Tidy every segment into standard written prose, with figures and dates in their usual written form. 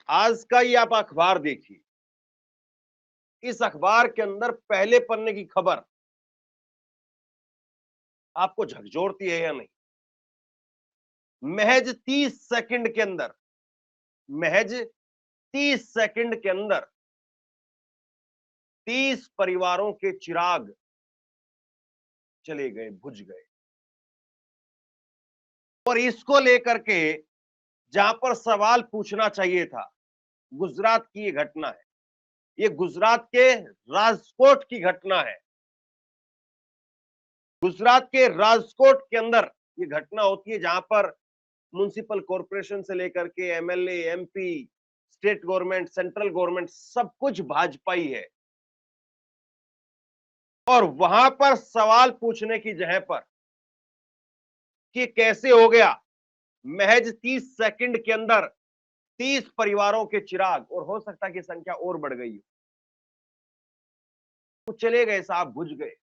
आज का ये आप अखबार देखिए, इस अखबार के अंदर पहले पन्ने की खबर आपको झकझोरती है या नहीं? महज 30 सेकंड के अंदर, महज 30 सेकंड के अंदर 30 परिवारों के चिराग चले गए, बुझ गए। और इसको लेकर के जहां पर सवाल पूछना चाहिए था, गुजरात की ये घटना है। ये गुजरात के राजकोट की घटना है। गुजरात के राजकोट के अंदर ये घटना होती है जहां पर म्युनिसिपल कॉरपोरेशन से लेकर के MLA, MP, state government, central government सब कुछ भाजपा ही है। और वहां पर सवाल पूछने की जगह पर कि कैसे हो गया, महज 30 सेकंड के अंदर 30 परिवारों के चिराग, और हो सकता है कि संख्या और बढ़ गई हो, वो चले गए साहब, बुझ गए।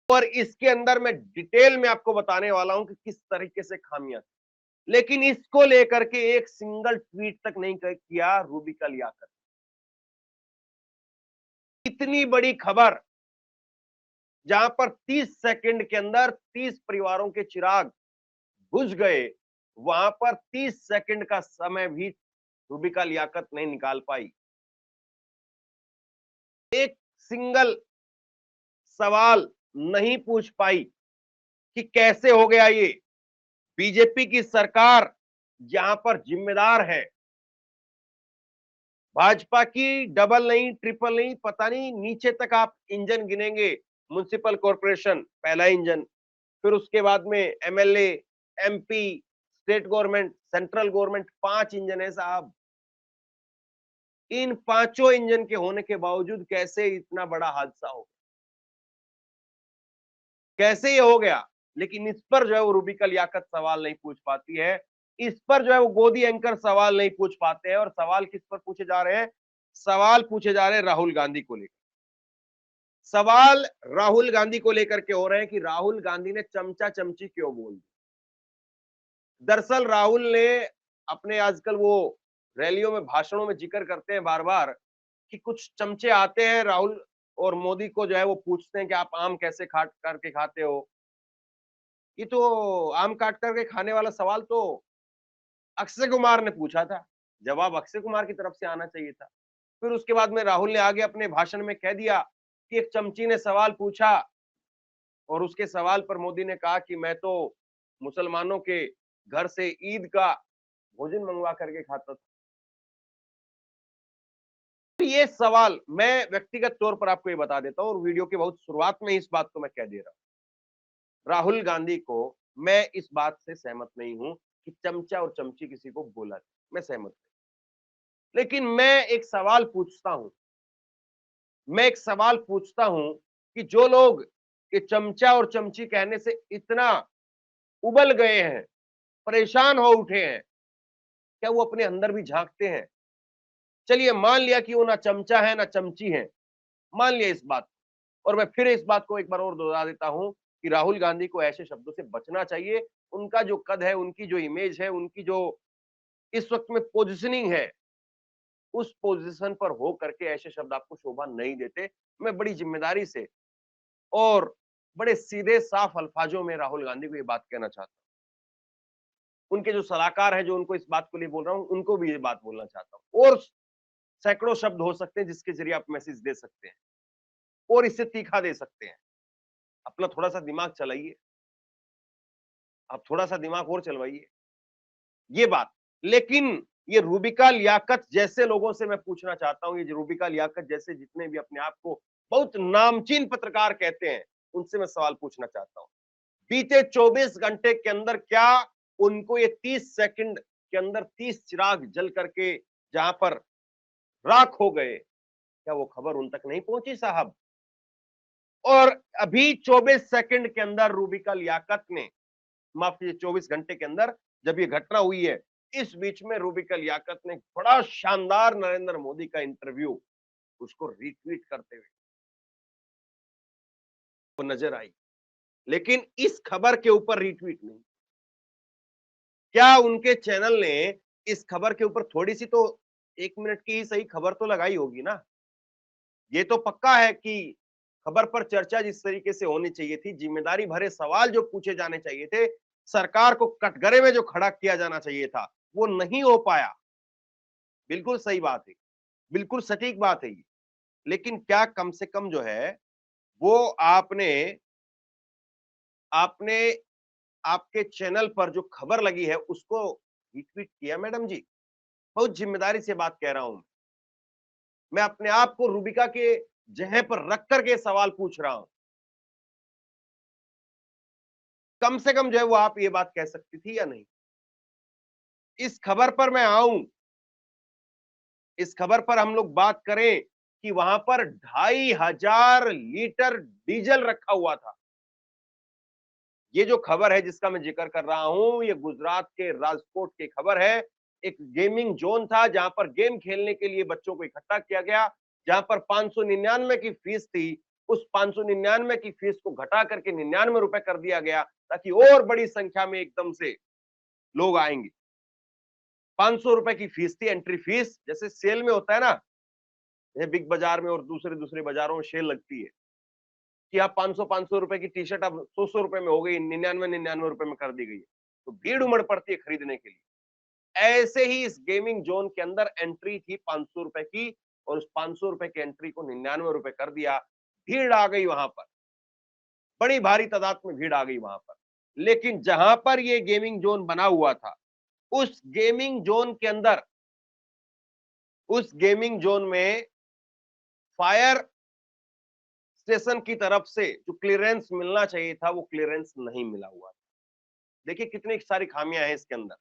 और इसके अंदर मैं डिटेल में आपको बताने वाला हूं कि किस तरीके से खामियां थी। लेकिन इसको लेकर के एक सिंगल ट्वीट तक नहीं किया रूबिका लियाकत। इतनी बड़ी खबर जहां पर 30 सेकंड के अंदर 30 परिवारों के चिराग बुझ गए, वहां पर 30 सेकंड का समय भी रूबिका लियाकत नहीं निकाल पाई। एक सिंगल सवाल नहीं पूछ पाई कि कैसे हो गया ये। बीजेपी की सरकार यहां पर जिम्मेदार है। भाजपा की डबल नहीं, ट्रिपल नहीं, पता नहीं नीचे तक आप इंजन गिनेंगे। म्युनिसिपल कॉरपोरेशन पहला इंजन, फिर उसके बाद में MLA, MP, state government, central government, 5 engine है साहब। इन पांचों इंजन के होने के बावजूद कैसे इतना बड़ा हादसा हो, कैसे ये हो गया? लेकिन इस पर जो है वो रूबिका लियाकत सवाल नहीं पूछ पाती है। इस पर जो है वो गोदी एंकर सवाल नहीं पूछ पाते हैं। और सवाल किस पर पूछे जा रहे हैं? सवाल पूछे जा रहे हैं राहुल गांधी को लेकर। सवाल राहुल गांधी को लेकर के हो रहे हैं कि राहुल गांधी ने चमचा चमची क्यों बोल दी। दरअसल राहुल ने अपने आजकल वो रैलियों में, भाषणों में जिक्र करते हैं बार बार कि कुछ चमचे आते हैं राहुल और मोदी को, जो है वो पूछते हैं कि आप आम कैसे काट करके खाते हो। ये तो आम काट करके खाने वाला सवाल तो अक्षय कुमार ने पूछा था, जवाब अक्षय कुमार की तरफ से आना चाहिए था। फिर उसके बाद में राहुल ने आगे अपने भाषण में कह दिया कि एक चमची ने सवाल पूछा और उसके सवाल पर मोदी ने कहा कि मैं तो मुसलमानों के घर से ईद का भोजन मंगवा करके खाता था। तो ये सवाल मैं व्यक्तिगत तौर पर आपको ये बता देता हूँ और वीडियो की बहुत शुरुआत में इस बात को मैं कह दे रहा हूँ। राहुल गांधी को मैं इस बात से सहमत नहीं हूं कि चमचा और चमची किसी को बोला, मैं सहमत नहीं। लेकिन मैं एक सवाल पूछता हूं कि जो लोग ये चमचा और चमची कहने से इतना उबल गए हैं, परेशान हो उठे हैं, क्या वो अपने अंदर भी झांकते हैं? चलिए मान लिया कि वो ना चमचा है ना चमची है, मान लिया इस बात को। और मैं फिर इस बात को एक बार और दोहरा देता हूं कि राहुल गांधी को ऐसे शब्दों से बचना चाहिए। उनका जो कद है, उनकी जो इमेज है, उनकी जो इस वक्त में पोजिशनिंग है, उस पोजीशन पर हो करके ऐसे शब्द आपको शोभा नहीं देते। मैं बड़ी जिम्मेदारी से और बड़े सीधे साफ अल्फाजों में राहुल गांधी को ये बात कहना चाहता हूं। उनके जो सलाहकार हैं, जो उनको इस बात के लिए बोल रहा हूं, उनको भी ये बात बोलना चाहता हूं। और सैकड़ों शब्द हो सकते हैं जिसके जरिए आप मैसेज दे सकते हैं और इससे तीखा दे सकते हैं। अपना थोड़ा सा दिमाग चलाइए, आप थोड़ा सा दिमाग और चलवाइए, ये बात। लेकिन ये रूबिका लियाकत जैसे लोगों से मैं पूछना चाहता हूं, ये रूबिका लियाकत जैसे जितने भी अपने आप को बहुत नामचीन पत्रकार कहते हैं, उनसे मैं सवाल पूछना चाहता हूं। बीते 24 घंटे के अंदर क्या उनको ये 30 सेकंड के अंदर 30 चिराग जल करके जहां पर राख हो गए, क्या वो खबर उन तक नहीं पहुंची साहब? और अभी 24 सेकंड के अंदर रूबिका लियाकत ने, माफ कीजिए 24 घंटे के अंदर जब ये घटना हुई है, इस बीच में रूबिका लियाकत ने बड़ा शानदार नरेंद्र मोदी का इंटरव्यू उसको रीट्वीट करते हुए वो नजर आई। लेकिन इस खबर के ऊपर रीट्वीट नहीं। क्या उनके चैनल ने इस खबर के ऊपर थोड़ी सी तो 1 मिनट की ही सही खबर तो लगाई होगी ना। ये तो पक्का है कि खबर पर चर्चा जिस तरीके से होनी चाहिए थी, जिम्मेदारी भरे सवाल जो पूछे जाने चाहिए थे, सरकार को कटघरे में जो खड़ा किया जाना चाहिए था, वो नहीं हो पाया। बिल्कुल सही बात है, बिल्कुल सटीक बात है ये। लेकिन क्या कम से कम जो है वो आपने आपने आपके चैनल पर जो खबर लगी है उसको रिट्वीट किया मैडम जी? बहुत जिम्मेदारी से बात कह रहा हूं। मैं अपने आप को रूबिका के जगह पर रख करके सवाल पूछ रहा हूं। कम से कम जो है वो आप ये बात कह सकती थी या नहीं? इस खबर पर मैं आऊं, इस खबर पर हम लोग बात करें कि वहां पर 2500 लीटर डीजल रखा हुआ था। ये जो खबर है जिसका मैं जिक्र कर रहा हूं, ये गुजरात के राजकोट की खबर है। एक गेमिंग जोन था जहां पर गेम खेलने के लिए बच्चों को इकट्ठा किया गया, जहां पर 599 की फीस थी। उस 599 की फीस को घटा करके 99 रुपए कर दिया गया ताकि और बड़ी संख्या में एकदम से लोग आएंगे। 500 रुपए की फीस थी, एंट्री फीस। जैसे सेल में होता है ना, जैसे बिग बाजार में और दूसरे दूसरे बाजारों में सेल लगती है कि आप 500 रुपए की टी शर्ट अब 100 रुपए में हो गई, 99 रुपए में कर दी गई है, तो भीड़ उमड़ पड़ती है खरीदने के लिए। ऐसे ही इस गेमिंग जोन के अंदर एंट्री थी 500 रुपए की, और उस 500 रुपए की एंट्री को 99 रुपए कर दिया। भीड़ आ गई वहां पर, बड़ी भारी तादाद में भीड़ आ गई वहां पर। लेकिन जहां पर ये गेमिंग जोन बना हुआ था, उस गेमिंग जोन के अंदर, उस गेमिंग जोन में फायर स्टेशन की तरफ से जो क्लियरेंस मिलना चाहिए था, वो क्लियरेंस नहीं मिला हुआ था। देखिए कितनी सारी खामियां हैं इसके अंदर।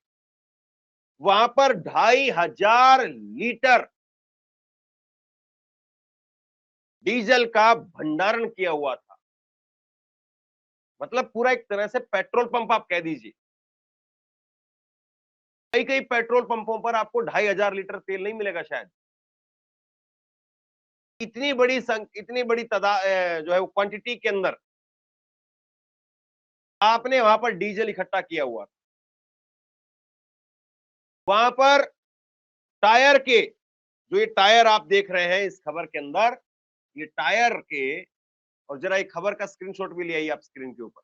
वहां पर 2500 लीटर डीजल का भंडारण किया हुआ था। मतलब पूरा एक तरह से पेट्रोल पंप आप कह दीजिए। कई कई पेट्रोल पंपों पर आपको 2500 लीटर तेल नहीं मिलेगा शायद। इतनी बड़ी जो है वो क्वांटिटी के अंदर आपने वहां पर डीजल इकट्ठा किया हुआ था। वहां पर टायर के, जो ये टायर आप देख रहे हैं इस खबर के अंदर, ये टायर के, और जरा एक खबर का स्क्रीनशॉट भी ले आइए आप स्क्रीन के ऊपर।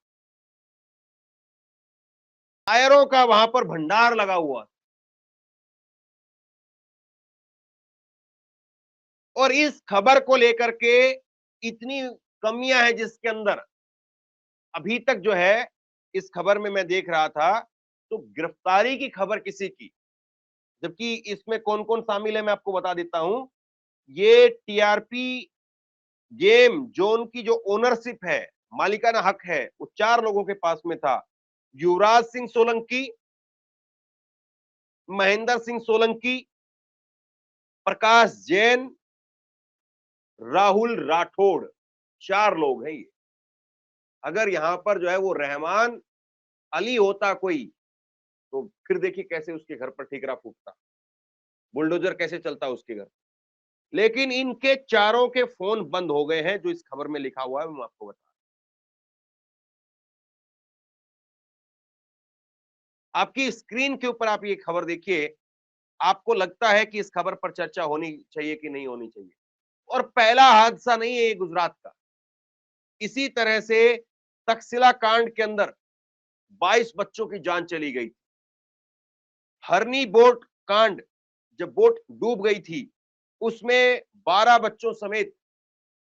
टायरों का वहां पर भंडार लगा हुआ, और इस खबर को लेकर के इतनी कमियां हैं जिसके अंदर अभी तक जो है, इस खबर में मैं देख रहा था तो गिरफ्तारी की खबर किसी की, जबकि इसमें कौन कौन शामिल है मैं आपको बता देता हूं। ये टीआरपी गेम जोन की जो ओनरशिप है, मालिकाना हक है, वो 4 लोगों के पास में था। युवराज सिंह सोलंकी, महेंद्र सिंह सोलंकी, प्रकाश जैन, राहुल राठौड़, 4 लोग हैं ये। अगर यहां पर जो है वो रहमान अली होता कोई, तो फिर देखिए कैसे उसके घर पर ठीकरा फूटता, बुलडोजर कैसे चलता उसके घर। लेकिन इनके चारों के फोन बंद हो गए हैं, जो इस खबर में लिखा हुआ है मैं आपको बता। आपकी स्क्रीन के ऊपर आप ये खबर देखिए, आपको लगता है कि इस खबर पर चर्चा होनी चाहिए कि नहीं होनी चाहिए। और पहला हादसा नहीं है ये गुजरात का। इसी तरह से तक्षशिला कांड के अंदर 22 बच्चों की जान चली गई। हरनी बोट कांड, जब बोट डूब गई थी, उसमें 12 बच्चों समेत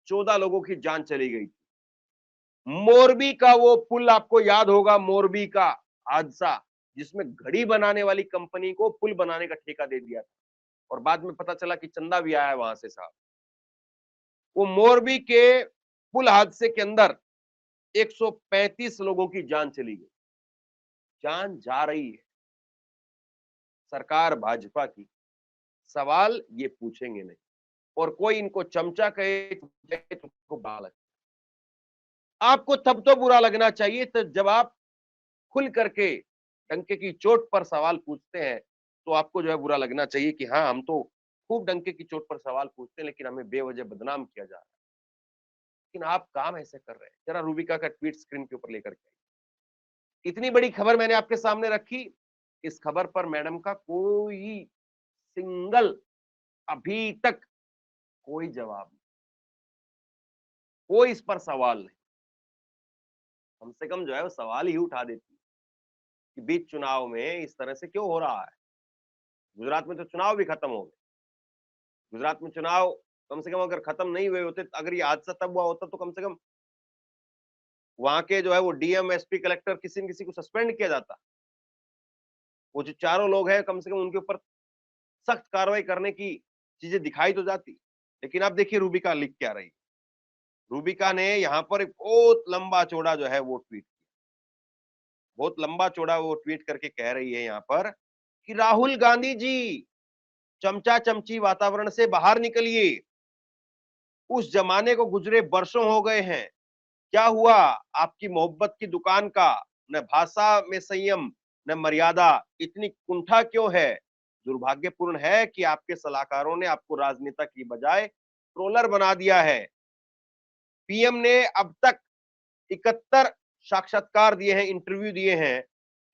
14 लोगों की जान चली गई। मोरबी का वो पुल आपको याद होगा, मोरबी का हादसा, जिसमें घड़ी बनाने वाली कंपनी को पुल बनाने का ठेका दे दिया था, और बाद में पता चला कि चंदा भी आया वहां से साहब। वो मोरबी के पुल हादसे के अंदर 135 लोगों की जान चली गई। जान जा रही है सरकार भाजपा की, सवाल ये पूछेंगे नहीं, और कोई इनको चमचा कहे तो बुरा लगे। आपको तब तो बुरा लगना चाहिए तो जब आप खुल करके डंके की चोट पर सवाल पूछते हैं, तो आपको जो है बुरा लगना चाहिए कि हाँ, हम तो खूब डंके की चोट पर सवाल पूछते हैं, लेकिन हमें बेवजह बदनाम किया जा रहा है। लेकिन आप काम ऐसे कर रहे हैं। जरा रूबिका का ट्वीट स्क्रीन के ऊपर लेकर के, इतनी बड़ी खबर मैंने आपके सामने रखी, इस खबर पर मैडम का कोई सिंगल अभी तक कोई जवाब नहीं, कोई इस पर सवाल नहीं। कम से कम जो है वो सवाल ही उठा देती है कि बीच चुनाव में इस तरह से क्यों हो रहा है। गुजरात में तो चुनाव भी खत्म हो गए। गुजरात में चुनाव कम से कम अगर खत्म नहीं हुए होते, अगर ये हादसा तब हुआ होता तो कम से कम वहां के जो है वो डीएम, एसपी, कलेक्टर किसी न किसी को सस्पेंड किया जाता। वो जो चारों लोग हैं कम से कम उनके ऊपर सख्त कार्रवाई करने की चीजें दिखाई तो जाती। लेकिन आप देखिए रूबिका लिख क्या रही। रूबिका ने यहाँ पर एक बहुत लंबा चौड़ा जो है वो ट्वीट किया, बहुत लंबा चौड़ा वो ट्वीट करके कह रही है यहाँ पर कि राहुल गांधी जी, चमचा चमची वातावरण से बाहर निकलिए। उस जमाने को गुजरे वर्षों हो गए हैं। क्या हुआ आपकी मोहब्बत की दुकान का? न भाषा में संयम, न मर्यादा, इतनी कुंठा क्यों है? दुर्भाग्यपूर्ण है कि आपके सलाहकारों ने आपको राजनेता की बजाय ट्रोलर बना दिया है। पीएम ने अब तक 71 साक्षात्कार दिए हैं, इंटरव्यू दिए हैं।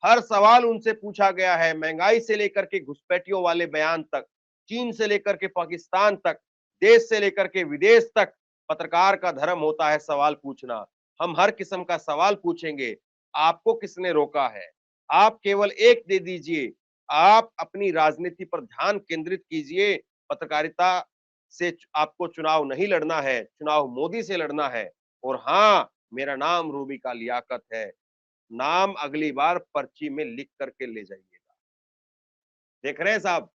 हर सवाल उनसे पूछा गया है, महंगाई से लेकर के घुसपैठियों वाले बयान तक, चीन से लेकर के पाकिस्तान तक, देश से लेकर के विदेश तक। पत्रकार का धर्म होता है सवाल पूछना। हम हर किस्म का सवाल पूछेंगे। आपको किसने रोका है? आप केवल एक दे दीजिए। आप अपनी राजनीति पर ध्यान केंद्रित कीजिए। पत्रकारिता से आपको चुनाव नहीं लड़ना है, चुनाव मोदी से लड़ना है। और हाँ, मेरा नाम रूबिका लियाकत है। नाम अगली बार पर्ची में लिख करके ले जाइएगा। देख रहे हैं साहब,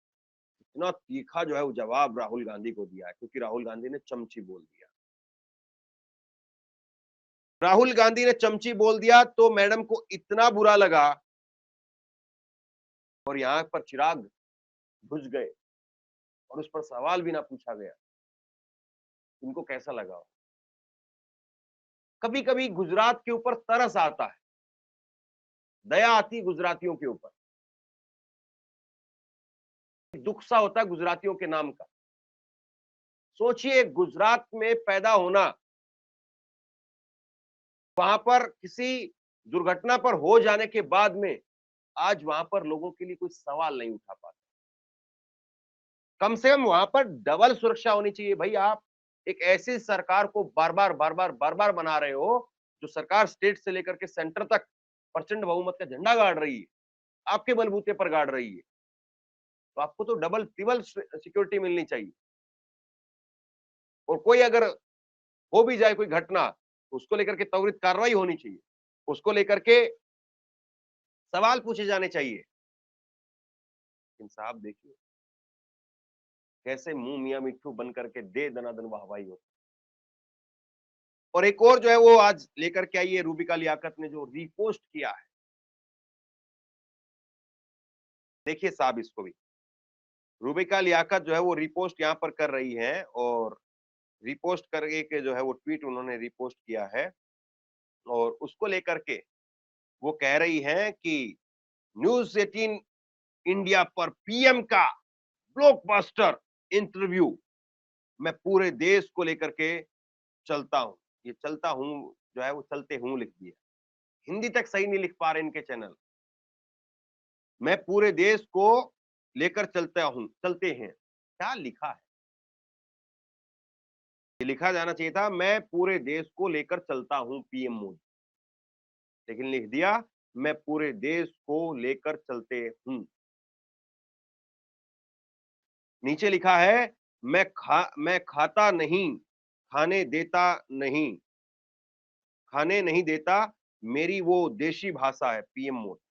इतना तीखा जो है वो जवाब राहुल गांधी को दिया है, क्योंकि राहुल गांधी ने चमची बोल दिया। राहुल गांधी ने चमची बोल दिया तो मैडम को इतना बुरा लगा और यहाँ पर चिराग बुझ गए और उस पर सवाल भी ना पूछा गया। उनको कैसा लगा? कभी कभी गुजरात के ऊपर तरस आता है, दया आती गुजरातियों के ऊपर। दुख सा होता है गुजरातियों के नाम का। सोचिए, गुजरात में पैदा होना, वहां पर किसी दुर्घटना पर हो जाने के बाद में आज वहां पर लोगों के लिए कोई सवाल नहीं उठा पाता। कम से कम वहां पर डबल सुरक्षा होनी चाहिए। भाई, आप एक ऐसी सरकार को बार बार बना रहे हो जो सरकार स्टेट से लेकर के सेंटर तक प्रचंड बहुमत का झंडा गाड़ रही है, आपके बलबूते पर गाड़ रही है, तो आपको तो डबल ट्रिपल सिक्योरिटी मिलनी चाहिए। और कोई अगर हो भी जाए कोई घटना, तो उसको लेकर के त्वरित कार्रवाई होनी चाहिए, उसको लेकर के सवाल पूछे जाने चाहिए। लेकिन साहब देखिए कैसे मुंह मियां मिट्ठू बन करके दे दनादन वाहवाही होती। और एक और जो है वो आज लेकर के आई है रूबिका लियाकत ने, जो रीपोस्ट किया है। देखिए साहब, इसको भी रूबिका लियाकत जो है वो रीपोस्ट यहाँ पर कर रही है, और रीपोस्ट करके के जो है वो ट्वीट उन्होंने रीपोस्ट किया है। और उसको लेकर के वो कह रही हैं कि न्यूज 18 इंडिया पर पीएम का ब्लॉकबस्टर इंटरव्यू, मैं पूरे देश को लेकर के चलता हूं। ये चलता हूं जो है वो चलते हूं लिख दिया। हिंदी तक सही नहीं लिख पा रहे इनके चैनल। मैं पूरे देश को लेकर चलता हूं, चलते हैं, क्या लिखा है? ये लिखा जाना चाहिए था मैं पूरे देश को लेकर चलता हूं पीएम मोदी, लेकिन लिख दिया मैं पूरे देश को लेकर चलते हूं। नीचे लिखा है मैं खाता नहीं, खाने देता नहीं, खाने नहीं देता, मेरी वो देशी भाषा है पीएम मोदी।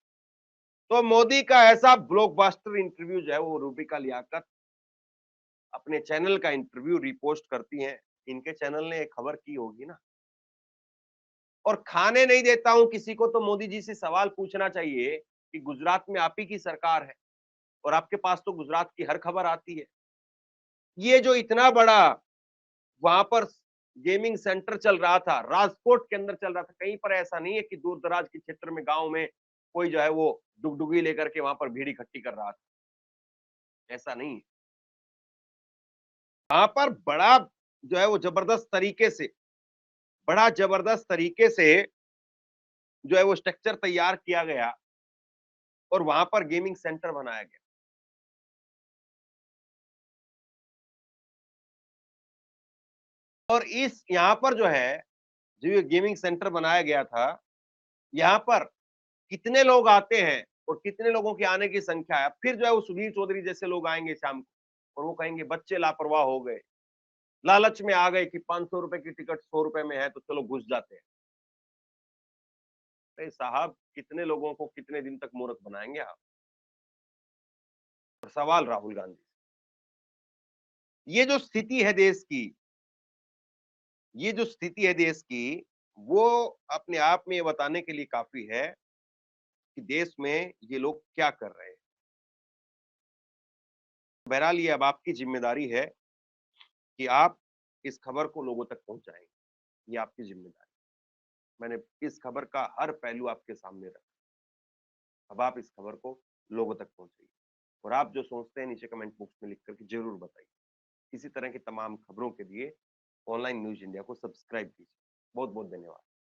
तो मोदी का ऐसा ब्लॉकबस्टर इंटरव्यू जो है वो रूबिका लियाकत अपने चैनल का इंटरव्यू रिपोस्ट करती हैं। इनके चैनल ने एक खबर की होगी ना। और खाने नहीं देता हूं किसी को, तो मोदी जी से सवाल पूछना चाहिए कि गुजरात में आप ही की सरकार है और आपके पास तो गुजरात की हर खबर आती है। ये जो इतना बड़ा वहां पर गेमिंग सेंटर चल रहा था, राजकोट के अंदर चल रहा था, कहीं पर ऐसा नहीं है कि दूर दराज के क्षेत्र में, गांव में कोई जो है वो डुगडुगी लेकर के वहां पर भीड़ इकट्ठी कर रहा था, ऐसा नहीं है। वहां पर बड़ा जो है वो जबरदस्त तरीके से, बड़ा जबरदस्त तरीके से जो है वो स्ट्रक्चर तैयार किया गया और वहां पर गेमिंग सेंटर बनाया गया। और इस यहाँ पर जो है, जो ये गेमिंग सेंटर बनाया गया था, यहाँ पर कितने लोग आते हैं और कितने लोगों की आने की संख्या है। फिर जो है वो सुधीर चौधरी जैसे लोग आएंगे शाम को और वो कहेंगे बच्चे लापरवाह हो गए, लालच में आ गए कि 500 रुपए की टिकट 100 रुपए में है तो चलो घुस जाते हैं। अरे साहब, कितने लोगों को कितने दिन तक मूर्ख बनाएंगे आप? और सवाल राहुल गांधी, ये जो स्थिति है देश की, ये जो स्थिति है देश की, वो अपने आप में ये बताने के लिए काफी है कि देश में ये लोग क्या कर रहे हैं। बहरहाल ये अब आपकी जिम्मेदारी है कि आप इस खबर को लोगों तक पहुंचाएं। ये आपकी जिम्मेदारी। मैंने इस खबर का हर पहलू आपके सामने रखा। अब आप इस खबर को लोगों तक पहुंचाइए और आप जो सोचते हैं नीचे कमेंट बॉक्स में लिख करके जरूर बताइए। इसी तरह की तमाम खबरों के लिए ऑनलाइन न्यूज इंडिया को सब्सक्राइब कीजिए। बहुत बहुत धन्यवाद।